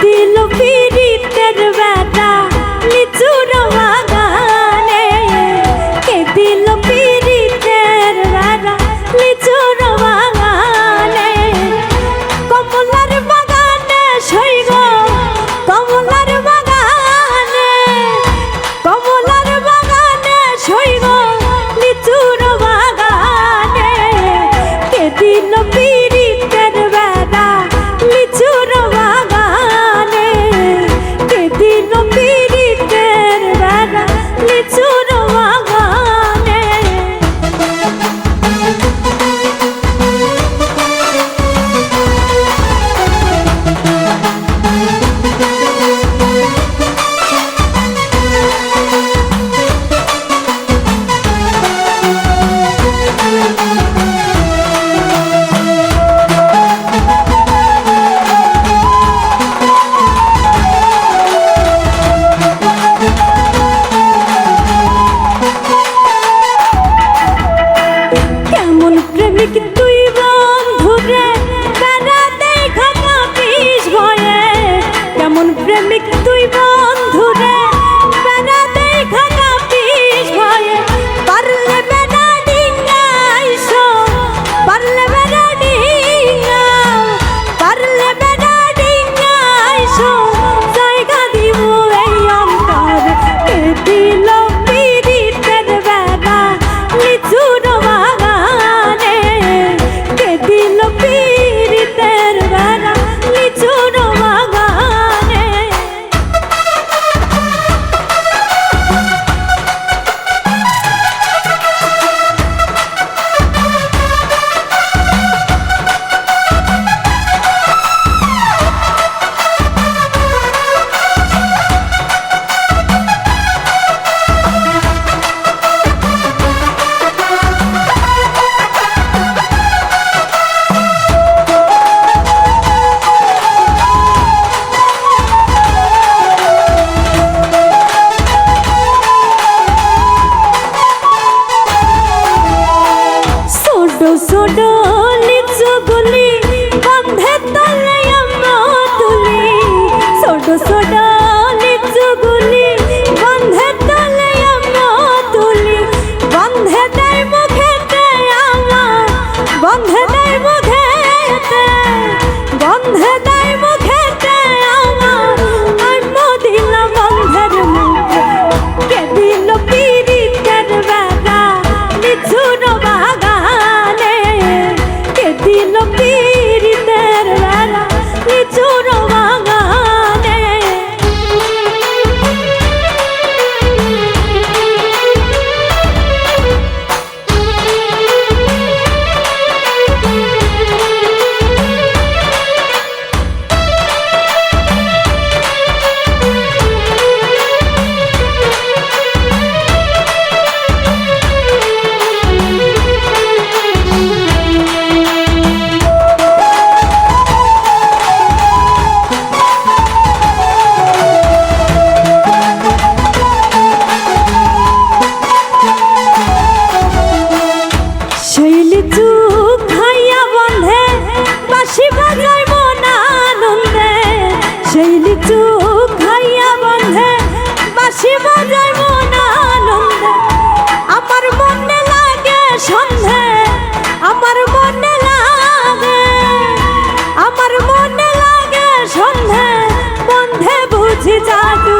দিল পীড়িতের বেড়া লিচুর বাগানে, কে দিল পীড়িতের বেড়া লিচুর বাগানে। কমলার বাগানে সইগ কমলার বাগানে, কমলার বাগানে সইগ লিচুর বাগানে, কে দিল পীড়িতের বেড়া লিচুর বাগানে, কে দিল পীড়িতের বেড়া লিচুর বাগানে। কেমন প্রেমিক তুই বন্ধুরে বেড়াতে খাকা পিস ভয়ে, কেমন প্রেমিক তুই বন্ধুরে বেড়াতে খাকা পিস ভয়ে। পারলে বেড়া ডিঙ্গাইছো, পারলে বেড়া ডিঙ্গা, পারলে বেড়া ডিঙ্গাইছো, জায়গা দিব এই অন্তর। কে দিল পীড়িতের বেড়া লিচুর বাগানে, কে দিল পীড়িতের বেড়া লিচুর বাগানে। ছোটো ছোটো লিচুগুলি গন্ধের তলে আমরা তুলি, ছোটো ছোটো লিচুগুলি গন্ধের তলে আমরা তুলি। গন্ধে দেয় মুখেতে আমার, গন্ধে দেয় মুখেতে, গন্ধে দেয় মুখেতে আমার, আমি দিলাম গন্ধের মুখে। কে দিল পীড়িতের বেড়া লিচুর বাগানে, কে দিল পীড়িতের বেড়া লিচুর বাগানে। সেই লিচু খাইয়া বন্ধে বাঁশি বাজায় মন আনন্দে, সেই লিচু খাইয়া বন্ধে বাঁশি বাজায় মন আনন্দে। আমার মনে লাগে সন্ধে, আমার মনে লাগে, আমার মনে লাগে সন্ধে, বন্ধে বুঝি জাদু